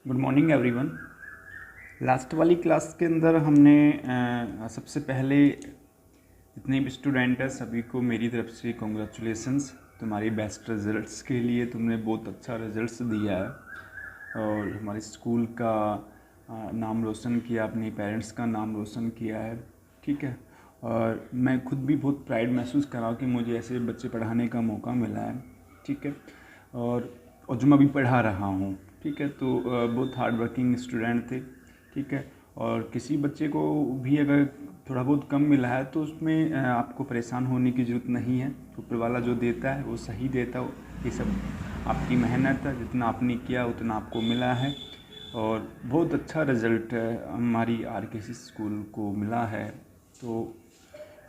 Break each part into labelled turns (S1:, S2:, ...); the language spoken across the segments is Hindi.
S1: Good morning everyone. लास्ट वाली क्लास के अंदर हमने सबसे पहले जितने भी स्टूडेंट हैं सभी को मेरी तरफ से कॉन्ग्रेचुलेसन्स। तुम्हारी बेस्ट रिजल्ट्स के लिए तुमने बहुत अच्छा रिजल्ट्स दिया है और हमारे स्कूल का नाम रोशन किया, अपने पेरेंट्स का नाम रोशन किया है। ठीक है, और मैं खुद भी बहुत प्राइड महसूस कर रहा हूँ कि मुझे ऐसे बच्चे पढ़ाने का मौका मिला है। ठीक है, और जो मैं अभी पढ़ा रहा हूँ। ठीक है, तो बहुत हार्ड वर्किंग स्टूडेंट थे। ठीक है, और किसी बच्चे को भी अगर थोड़ा बहुत कम मिला है तो उसमें आपको परेशान होने की ज़रूरत नहीं है। ऊपर वाला जो देता है वो सही देता है। ये सब आपकी मेहनत है, जितना आपने किया उतना आपको मिला है और बहुत अच्छा रिज़ल्ट हमारी आरकेसी स्कूल को मिला है। तो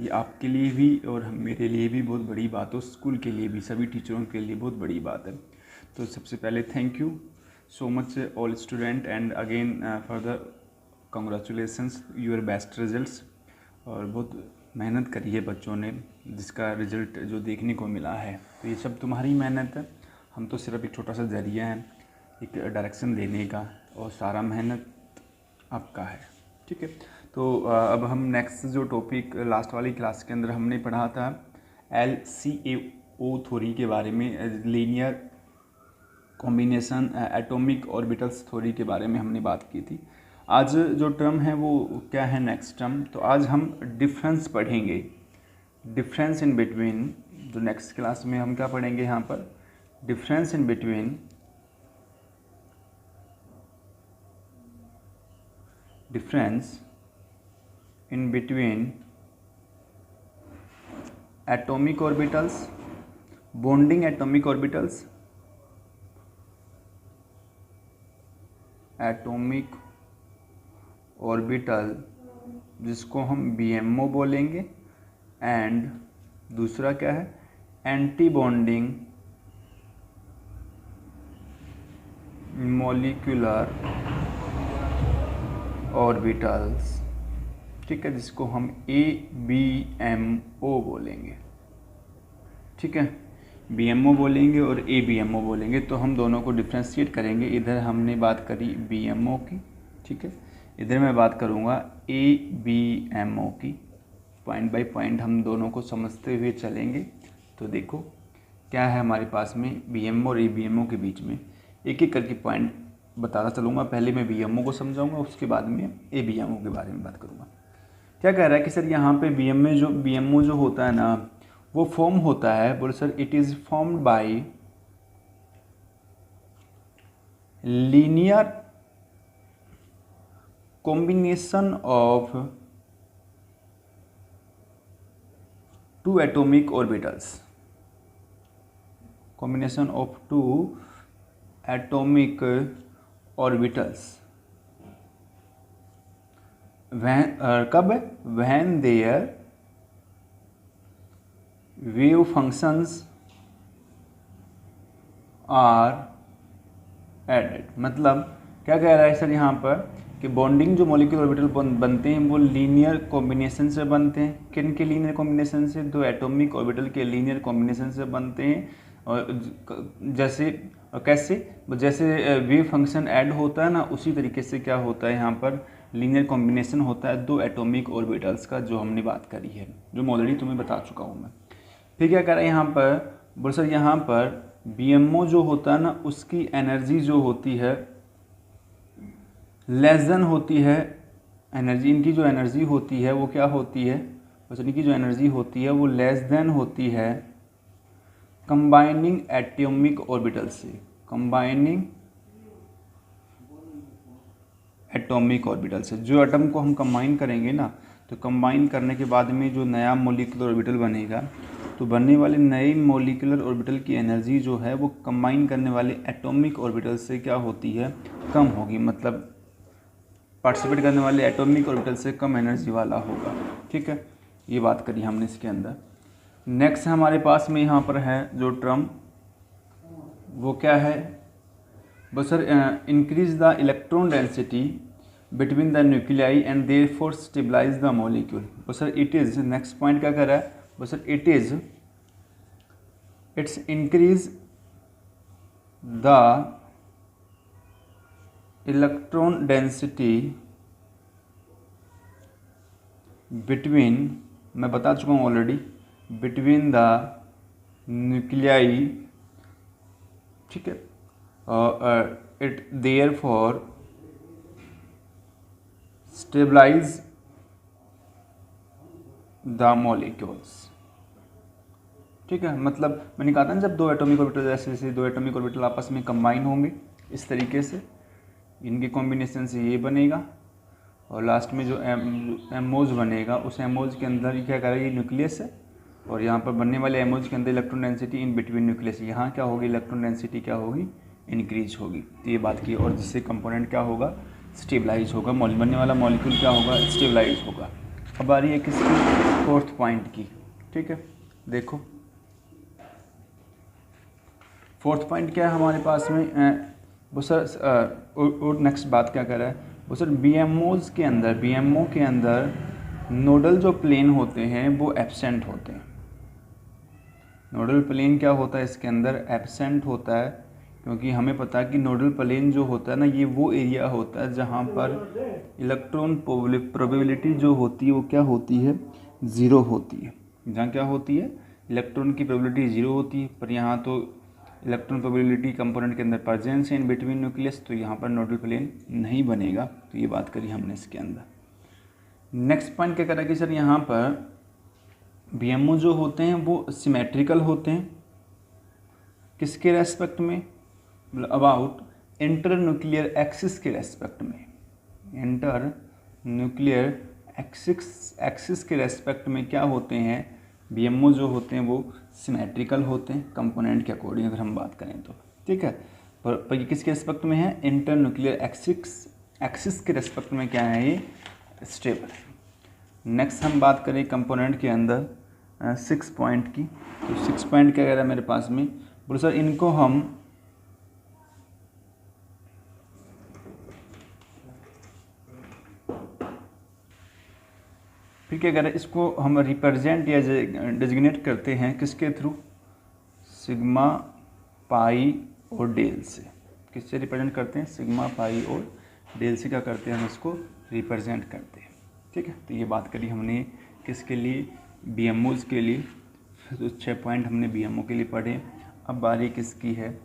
S1: ये आपके लिए भी और मेरे लिए भी बहुत बड़ी बात है, स्कूल के लिए भी, सभी टीचरों के लिए बहुत बड़ी बात है। तो सबसे पहले thank you so much all student and again for the congratulations your best results. और बहुत मेहनत करी है बच्चों ने, जिसका रिज़ल्ट जो देखने को मिला है। तो ये सब तुम्हारी मेहनत है, हम तो सिर्फ एक छोटा सा जरिया है एक डायरेक्शन देने का, और सारा मेहनत आपका है। ठीक है, तो अब हम नेक्स्ट जो टॉपिक लास्ट वाली क्लास के अंदर हमने पढ़ा था LCAO थ्योरी के बारे में, linear combination atomic orbitals theory के बारे में हमने बात की थी। आज जो टर्म है वो क्या है, नेक्स्ट टर्म, तो आज हम डिफरेंस पढ़ेंगे। डिफरेंस इन बिटवीन, जो नेक्स्ट क्लास में हम क्या पढ़ेंगे यहाँ पर, difference in between atomic orbitals, bonding atomic orbitals, atomic orbital जिसको हम BMO बोलेंगे, एंड दूसरा क्या है, एंटी बॉन्डिंग मॉलिक्यूलर ऑर्बिटल्स। ठीक है, जिसको हम ABMO बोलेंगे। ठीक है, BMO बोलेंगे और ABMO बोलेंगे, तो हम दोनों को डिफ्रेंशिएट करेंगे। इधर हमने बात करी BMO की, ठीक है, इधर मैं बात करूँगा ABMO की। पॉइंट बाय पॉइंट हम दोनों को समझते हुए चलेंगे। तो देखो क्या है हमारे पास में BMO और ABMO के बीच में, एक एक करके पॉइंट बताता चलूँगा। पहले मैं BMO को समझाऊँगा, उसके बाद में ABMO के बारे में बात करूँगा। क्या कह रहा है कि सर यहाँ पे BMO जो होता है ना, वो फॉर्म होता है, बोले sir it is formed by linear combination of two atomic orbitals, combination of two atomic orbitals when their wave functions are added। मतलब क्या कह रहा है सर यहाँ पर कि बॉन्डिंग जो मॉलिक्यूलर ऑर्बिटल बनते हैं वो लीनियर कॉम्बिनेशन से बनते हैं। किन के लीनियर कॉम्बिनेशन से, दो एटॉमिक ऑर्बिटल के लीनियर कॉम्बिनेशन से बनते हैं। और जैसे कैसे, जैसे वेव फंक्शन ऐड होता है ना, उसी तरीके से क्या होता है यहाँ पर लीनियर कॉम्बिनेशन होता है दो एटॉमिक ऑर्बिटल्स का, जो हमने बात करी है, जो मैं ऑलरेडी तुम्हें बता चुका हूँ मैं। फिर क्या कर रहा है यहाँ पर, बोल सर यहाँ पर BMO जो होता है ना, उसकी एनर्जी जो होती है लेस देन होती है, एनर्जी इनकी जो एनर्जी होती है वो क्या होती है, बस इनकी जो एनर्जी होती है वो लेस देन होती है कंबाइनिंग एटॉमिक ऑर्बिटल से, कंबाइनिंग एटॉमिक ऑर्बिटल से। जो एटम को हम कंबाइन करेंगे ना, तो कंबाइन करने के बाद में जो नया मॉलिक्यूलर ऑर्बिटल बनेगा, तो बनने वाले नए मॉलिक्यूलर ऑर्बिटल की एनर्जी जो है वो कंबाइन करने वाले एटॉमिक ऑर्बिटल से क्या होती है, कम होगी। मतलब पार्टिसिपेट करने वाले एटॉमिक ऑर्बिटल से कम एनर्जी वाला होगा। ठीक है, ये बात करी हमने इसके अंदर। नेक्स्ट हमारे पास में यहाँ पर है जो टर्म, वो क्या है, बस sir increase the electron density between the nuclei and therefore stabilise the molecule. बस sir it is, next point क्या कर रहा है, बस sir it's increase the electron density between, मैं बता चुका हूँ ऑलरेडी, बिटवीन द न्यूक्लियाई, ठीक है, it there for stabilise the molecules, ठीक है। मतलब मैंने कहा था ना, जब दो एटॉमिक ऑर्बिटल, जैसे दो एटॉमिक ऑर्बिटल आपस में कंबाइन होंगे इस तरीके से, इनके कॉम्बिनेशन से ये बनेगा, और लास्ट में जो एमोज बनेगा, उस एमोज के अंदर क्या करेगा, ये न्यूक्लियस है, और यहाँ पर बनने वाले एमोज के अंदर electron density in between nucleus, यहाँ क्या होगी, इलेक्ट्रॉन डेंसिटी क्या होगी, इंक्रीज होगी। तो ये बात की, और जिससे कंपोनेंट क्या होगा, स्टेबलाइज होगा, बनने वाला मॉलिक्यूल क्या होगा, स्टेबलाइज होगा। अब आ रही है किसकी, फोर्थ पॉइंट की, ठीक है। देखो फोर्थ पॉइंट क्या है हमारे पास में, वो सर और नेक्स्ट बात क्या कर रहा है वो सर, बीएमओज के अंदर, बीएमओ के अंदर नोडल जो प्लेन होते हैं वो एब्सेंट होते हैं। नोडल प्लेन क्या होता है इसके अंदर, एब्सेंट होता है, क्योंकि हमें पता है कि नोडल प्लेन जो होता है ना, ये वो एरिया होता है जहाँ पर इलेक्ट्रॉन प्रोबेबिलिटी जो होती है वो क्या होती है, ज़ीरो होती है। जहाँ क्या होती है, इलेक्ट्रॉन की प्रोबेबिलिटी ज़ीरो होती है, पर यहाँ तो इलेक्ट्रॉन प्रोबेबिलिटी कंपोनेंट के अंदर प्रेजेंस है इन बिटवीन न्यूक्लियस, तो यहाँ पर नोडल प्लेन नहीं बनेगा। तो ये बात करी हमने इसके अंदर। नेक्स्ट पॉइंट क्या करा कि सर यहाँ पर बीएमओ जो होते हैं वो सिमेट्रिकल होते हैं, किसके रेस्पेक्ट में, अबाउट इंटर न्यूक्लियर एक्सिस के रेस्पेक्ट में, इंटर न्यूक्लियर एक्सिस के रेस्पेक्ट में क्या होते हैं, बीएमओ जो होते हैं वो सिमेट्रिकल होते हैं कंपोनेंट के अकॉर्डिंग अगर हम बात करें तो, ठीक है। पर ये किसके रेस्पेक्ट में है, इंटर न्यूक्लियर एक्सिस के रेस्पेक्ट में क्या है, ये स्टेबल है। नेक्स्ट हम बात करें कंपोनेंट के अंदर 6 पॉइंट की, तो 6 पॉइंट क्या कह रहा है मेरे पास में, बोलो सर इनको हम फिर क्या कह रहे हैं, इसको हम रिप्रेजेंट या डेजिग्नेट करते हैं किसके थ्रू, सिग्मा पाई और डेल से। किससे रिप्रेजेंट करते हैं, सिग्मा पाई और डेल से क्या करते हैं, हम इसको रिप्रेजेंट करते हैं, ठीक है। तो ये बात करी हमने किसके लिए, बीएमओज के लिए। तो 6 पॉइंट हमने बीएमओ के लिए पढ़े। अब बारी किसकी है,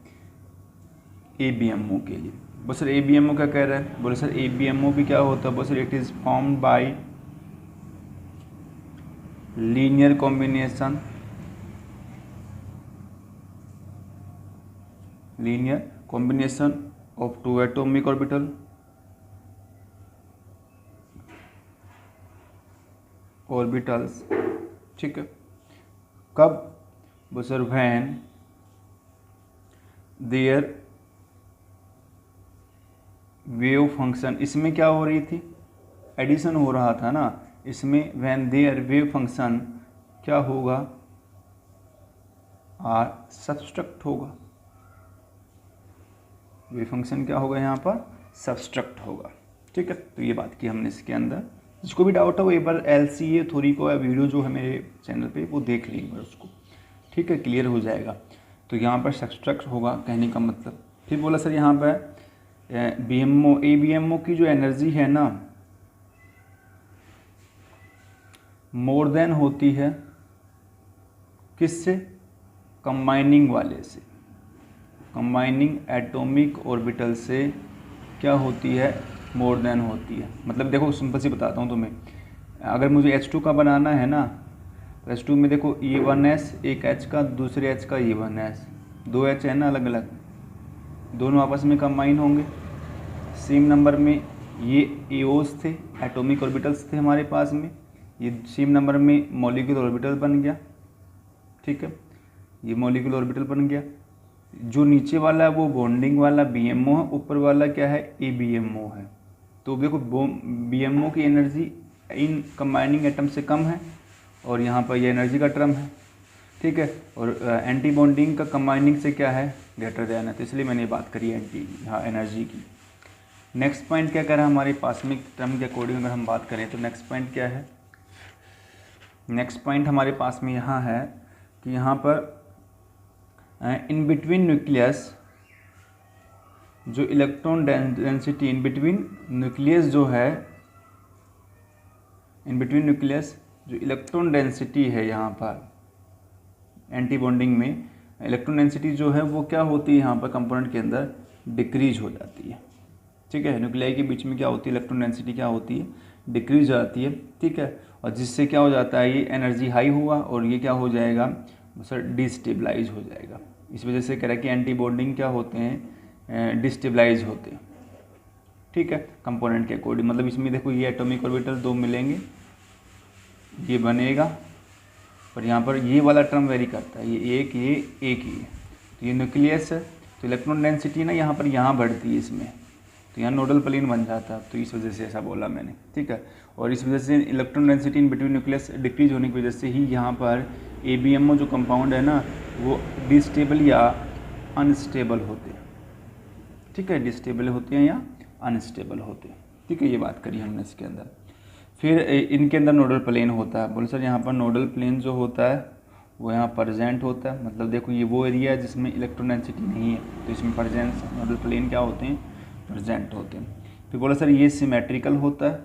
S1: एबीएमओ के लिए। बोलो सर एबीएमओ क्या कह रहा है, बोलो सर एबीएमओ भी क्या होता है, बोलो sir it is formed by linear combination, of 2 atomic orbital orbitals, ठीक है। कब, वो sir when their wave function, इसमें क्या हो रही थी, एडिशन हो रहा था ना, इसमें व्हेन देयर वेव फंक्शन क्या होगा, आर सब्सट्रैक्ट होगा, वेव फंक्शन क्या होगा यहाँ पर, सब्सट्रैक्ट होगा, ठीक है। तो ये बात की हमने इसके अंदर। जिसको भी डाउट है वो एक बार एलसीए थ्योरी को या वीडियो जो है मेरे चैनल पे वो देख ली एक बार उसको, ठीक है, क्लियर हो जाएगा। तो यहाँ पर सब्सट्रैक्ट होगा कहने का मतलब। फिर बोला सर यहाँ पर बीएमओ एबीएमओ की जो एनर्जी है ना, मोर देन होती है किससे, कंबाइनिंग वाले से, कंबाइनिंग एटॉमिक ऑर्बिटल से क्या होती है, मोर देन होती है। मतलब देखो सिंपल सी बताता हूँ तुम्हें, अगर मुझे H2 का बनाना है ना, तो H2 में देखो E1S, एक H का दूसरे H का E1S, 2 H है ना अलग अलग, दोनों आपस में कंबाइन होंगे। सेम नंबर में ये एओस थे, एटॉमिक ऑर्बिटल्स थे हमारे पास में, ये सेम नंबर में मॉलिक्यूलर ऑर्बिटल बन गया, ठीक है, ये मॉलिक्यूलर ऑर्बिटल बन गया। जो नीचे वाला है वो बॉन्डिंग वाला बीएमओ है, ऊपर वाला क्या है, एबीएमओ है। तो देखो बीएमओ की एनर्जी इन कंबाइनिंग एटम से कम है, और यहाँ पर ये एनर्जी का टर्म है, ठीक है, और एंटी बॉन्डिंग का कंबाइनिंग से क्या है, ग्रेटर देन है, तो इसलिए मैंने बात करी एनर्जी की। नेक्स्ट पॉइंट क्या कर रहा है हमारे पास में टर्म के अकॉर्डिंग अगर हम बात करें तो नेक्स्ट पॉइंट क्या है, नेक्स्ट पॉइंट हमारे पास में यहाँ है कि यहाँ पर इन बिटवीन न्यूक्लियस जो electron density in between nucleus जो है, इन बिटवीन न्यूक्लियस जो इलेक्ट्रॉन डेंसिटी है यहाँ पर एंटी बॉन्डिंग में, इलेक्ट्रॉन डेंसिटी जो है वो क्या होती है यहाँ पर कंपोनेंट के अंदर डिक्रीज हो जाती है। ठीक है, न्यूक्लियाई के बीच में क्या होती है, इलेक्ट्रॉन डेंसिटी क्या होती है, डिक्रीज हो जाती है। ठीक है, और जिससे क्या हो जाता है, ये एनर्जी हाई हुआ और ये क्या हो जाएगा सर, डिस्टेबलाइज हो जाएगा। इस वजह से कह रहा है कि एंटी बॉन्डिंग क्या होते हैं, डिस्टेबलाइज होते हैं। ठीक है, कंपोनेंट के अकॉर्डिंग, मतलब इसमें देखो ये एटॉमिक ऑर्बिटल दो मिलेंगे, ये बनेगा, और यहाँ पर ये वाला टर्म वेरी करता है, ये एक ही है। तो ये न्यूक्लियस है, तो इलेक्ट्रॉन डेंसिटी ना यहाँ पर यहाँ बढ़ती है इसमें, तो यहाँ नोडल प्लेन बन जाता है, तो इस वजह से ऐसा बोला मैंने। ठीक है, और इस वजह से electron density in between nucleus decrease होने की वजह से ही यहाँ पर ABMO जो कंपाउंड है ना वो डिस्टेबल या अनस्टेबल होते हैं। ठीक है, डिस्टेबल होते हैं या अनस्टेबल होते हैं। ठीक है, ये बात करी हमने इसके अंदर। फिर इनके अंदर नोडल प्लेन होता है। बोले सर यहाँ पर नोडल प्लेन जो होता है वो यहाँ प्रेजेंट होता है, मतलब देखो ये वो एरिया है जिसमें इलेक्ट्रॉन डेंसिटी नहीं है, तो इसमें प्रेजेंस नोडल प्लेन क्या होते हैं, प्रेजेंट होते हैं। फिर बोला सर ये सिमेट्रिकल होता है,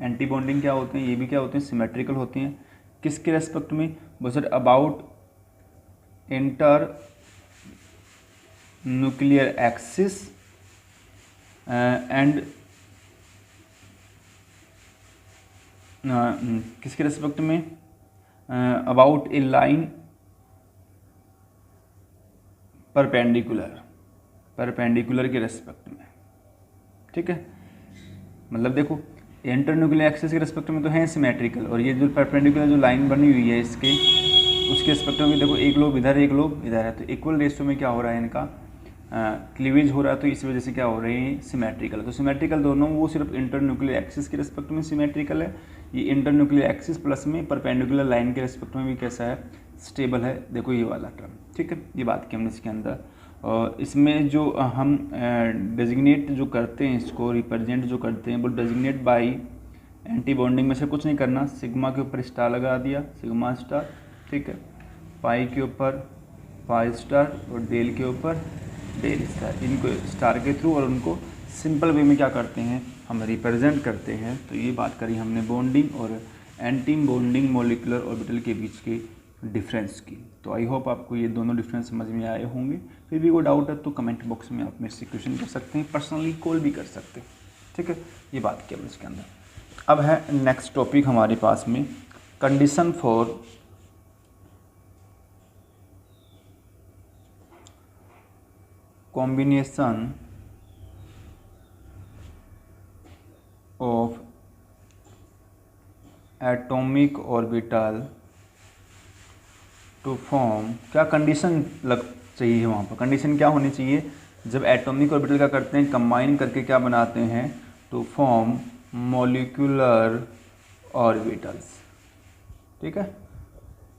S1: एंटी बॉन्डिंग क्या होते हैं, ये भी क्या होते हैं, सिमेट्रिकल होते हैं। किसके रेस्पेक्ट में, बोला sir about inter nuclear axis and किसके रेस्पेक्ट में, अबाउट ए लाइन परपेंडिकुलर के रेस्पेक्ट में। ठीक है, मतलब देखो इंटर न्यूक्लियर एक्सिस के रेस्पेक्ट में तो है सिमेट्रिकल, और ये जो परपेंडिकुलर जो लाइन बनी हुई है इसके, उसके रेस्पेक्ट में देखो एक लोब इधर एक लोब इधर है, तो इक्वल रेशियो में क्या हो रहा है, इनका क्लीवेज हो रहा है, तो इस वजह से क्या हो रहे हैं, सिमेट्रिकल। तो सिमेट्रिकल दोनों, वो सिर्फ इंटर न्यूक्लियर एक्सिस के रेस्पेक्ट में सिमेट्रिकल है, ये इंटर न्यूक्लियर एक्सिस प्लस में परपेंडिकुलर लाइन के रेस्पेक्ट में भी कैसा है, स्टेबल है। देखो ये वाला टर्म। ठीक है, ये बात की हमने इसके अंदर। और इसमें जो हम डेजिग्नेट जो करते हैं, इसको रिप्रेजेंट जो करते हैं, वो डेजिग्नेट बाई एंटी बॉन्डिंग में से कुछ नहीं करना, सिग्मा के ऊपर स्टार लगा दिया, सिग्मा स्टार। ठीक है, पाई के ऊपर पाई स्टार और डेल के ऊपर डेल स्टार, इनको स्टार के थ्रू, और उनको सिंपल वे में क्या करते हैं, हम रिप्रेजेंट करते हैं। तो ये बात करी हमने बॉन्डिंग और एंटी बॉन्डिंग मॉलिक्यूलर ऑर्बिटल के बीच के डिफरेंस की। तो आई होप आपको ये दोनों डिफरेंस समझ में आए होंगे। फिर भी कोई डाउट है तो कमेंट बॉक्स में आप मेरे से क्वेश्चन कर सकते हैं, पर्सनली कॉल भी कर सकते हैं। ठीक है, ये बात किया हमने इसके अंदर। अब है नेक्स्ट टॉपिक हमारे पास में, condition for combination of atomic orbital to form, क्या कंडीशन लग चाहिए वहाँ पर, कंडीशन क्या होनी चाहिए, जब एटॉमिक ऑर्बिटल क्या करते हैं, कंबाइन करके क्या बनाते हैं, टू फॉर्म मॉलिक्यूलर ऑर्बिटल्स। ठीक है,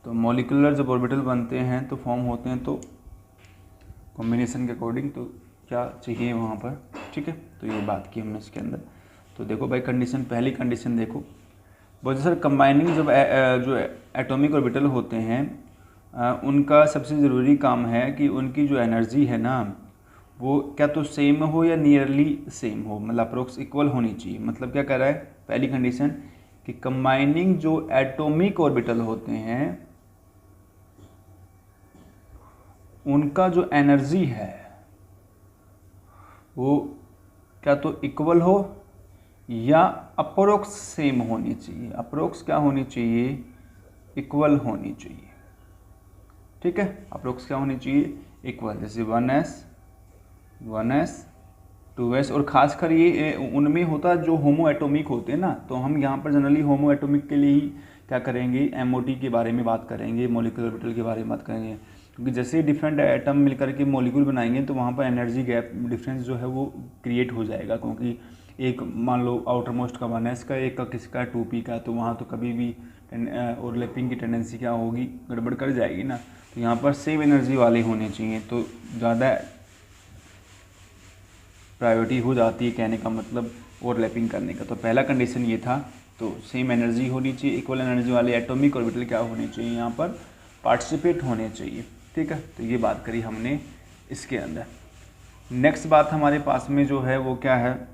S1: तो मॉलिक्यूलर जब ऑर्बिटल बनते हैं तो फॉर्म होते हैं, तो कॉम्बिनेशन के अकॉर्डिंग तो क्या चाहिए वहाँ पर। ठीक है, तो ये बात की हमने इसके अंदर। तो देखो भाई कंडीशन, पहली कंडीशन देखो, बोलते सर कंबाइनिंग जब जो एटॉमिक ऑर्बिटल होते हैं उनका सबसे ज़रूरी काम है कि उनकी जो एनर्जी है ना वो क्या तो सेम हो या नियरली सेम हो, मतलब अप्रोक्स इक्वल होनी चाहिए। मतलब क्या कह रहा है, पहली कंडीशन कि कंबाइनिंग जो एटॉमिक ऑर्बिटल होते हैं उनका जो एनर्जी है वो क्या तो इक्वल हो या अप्रोक्स सेम होनी चाहिए। अप्रोक्स क्या होनी चाहिए, इक्वल होनी चाहिए। ठीक है, अप्रोक्स क्या होनी चाहिए, इक्वल, जैसे 1s 2s, और खासकर ये उनमें होता है जो होमो एटॉमिक होते हैं ना। तो हम यहाँ पर जनरली होमो एटॉमिक के लिए ही क्या करेंगे, MOT के बारे में बात करेंगे, मॉलिक्यूलर ऑर्बिटल के बारे में बात करेंगे, क्योंकि जैसे डिफरेंट एटम मिलकर के मॉलिक्यूल बनाएंगे तो वहाँ पर एनर्जी गैप डिफरेंस जो है वो क्रिएट हो जाएगा। क्योंकि एक मान लो आउटर मोस्ट का 1s का, एक का किसका 2p का, तो वहाँ तो कभी भी ओवरलैपिंग की टेंडेंसी क्या होगी, गड़बड़ कर जाएगी ना। तो यहाँ पर सेम एनर्जी वाले होने चाहिए, तो ज़्यादा प्रायोरिटी हो जाती है, कहने का मतलब ओवरलैपिंग करने का। तो पहला कंडीशन ये था, तो सेम एनर्जी होनी चाहिए, इक्वल एनर्जी वाले एटॉमिक ऑर्बिटल क्या होने चाहिए, यहाँ पर पार्टिसिपेट होने चाहिए। ठीक है, तो ये बात करी हमने इसके अंदर। नेक्स्ट बात हमारे पास में जो है वो क्या है,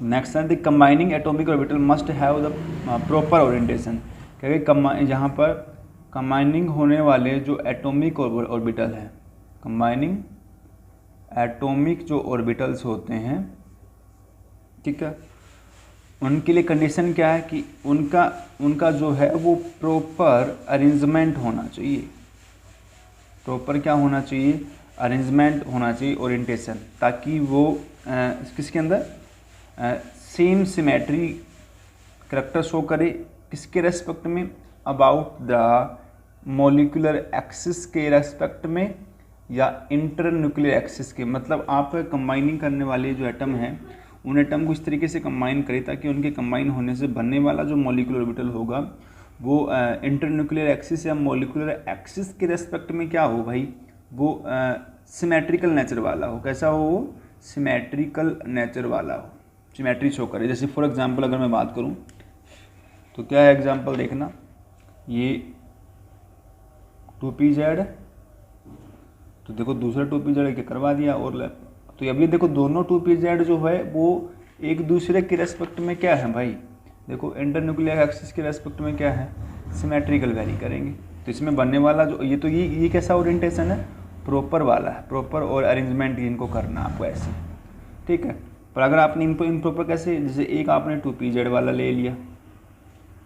S1: नेक्स्ट है the combining atomic orbital must have the proper orientation. क्योंकि यहाँ पर कंबाइनिंग होने वाले जो एटॉमिक ऑर्बिटल है, कंबाइनिंग एटॉमिक जो ऑर्बिटल्स होते हैं, ठीक है, उनके लिए कंडीशन क्या है कि उनका जो है वो प्रॉपर अरेंजमेंट होना चाहिए। प्रॉपर क्या होना चाहिए, अरेंजमेंट होना चाहिए, ओरिएंटेशन, ताकि वो किसके अंदर सेम सिमेट्री करेक्टर शो करे, किसके रेस्पेक्ट में, अबाउट द मॉलिक्यूलर एक्सिस के रेस्पेक्ट में या इंटरन्यूक्लियर एक्सिस के। मतलब आप कंबाइनिंग करने वाले जो एटम हैं उन एटम को इस तरीके से कंबाइन करें ताकि उनके कंबाइन होने से बनने वाला जो मॉलिक्यूलर ऑर्बिटल होगा वो इंटरन्यूक्लियर एक्सिस या मॉलिक्यूलर एक्सिस के रेस्पेक्ट में क्या हो भाई, वो सिमेट्रिकल नेचर वाला हो। कैसा हो वो, सिमेट्रिकल नेचर वाला हो, सिमेट्री शो करे। जैसे फॉर एग्जांपल अगर मैं बात करूं तो क्या है एग्जांपल देखना, ये 2pz, तो देखो दूसरा 2pz क्या करवा दिया ओवरलैप। तो अभी देखो दोनों 2pz जो है वो एक दूसरे के रेस्पेक्ट में क्या है भाई, देखो इंटरन्यूक्लियर एक्सिस के रेस्पेक्ट में क्या है, सिमेट्रिकल वेरी करेंगे। तो इसमें बनने वाला जो ये कैसा ओरिएंटेशन है, प्रॉपर वाला है, प्रॉपर और अरेंजमेंट इनको करना आपको ऐसे, ठीक है। पर अगर आपने इनको इम्प्रॉपर कैसे, जैसे एक आपने 2pz वाला ले लिया,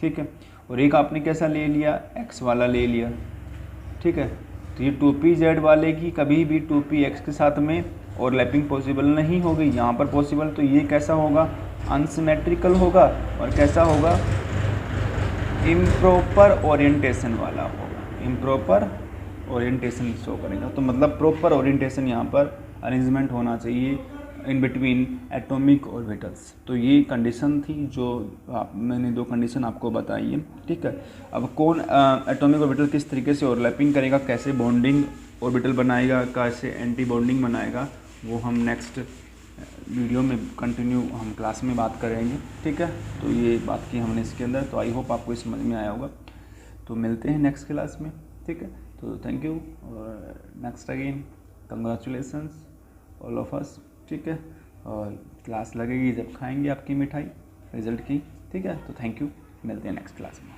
S1: ठीक है, और एक आपने कैसा ले लिया, x वाला ले लिया, ठीक है, तो ये 2pz वाले की कभी भी 2px के साथ में ओवरलैपिंग पॉसिबल नहीं होगी, यहाँ पर पॉसिबल। तो ये कैसा होगा, अनसिमेट्रिकल होगा और कैसा होगा, इम्प्रॉपर ओरिएंटेशन वाला होगा, इम्प्रॉपर ओरिएंटेशन शो करेगा। तो मतलब प्रॉपर ओरिएंटेशन यहाँ पर अरेंजमेंट होना चाहिए इन बिटवीन एटॉमिक ऑर्बिटल्स। तो ये कंडीशन थी जो मैंने दो कंडीशन आपको बताई है, ठीक है। अब कौन एटॉमिक ऑर्बिटल किस तरीके से ओवरलैपिंग करेगा, कैसे बॉन्डिंग ऑर्बिटल बनाएगा, कैसे एंटी बॉन्डिंग बनाएगा, वो हम नेक्स्ट वीडियो में कंटिन्यू हम क्लास में बात करेंगे, ठीक है। तो ये बात की हमने इसके अंदर, तो आई होप आपको समझ में आया होगा। तो मिलते हैं नेक्स्ट क्लास में, ठीक है। तो थैंक यू और next again congratulations all of us, ठीक है। और क्लास लगेगी जब खाएंगे आपकी मिठाई रिजल्ट की, ठीक है। तो थैंक यू, मिलते हैं नेक्स्ट क्लास में।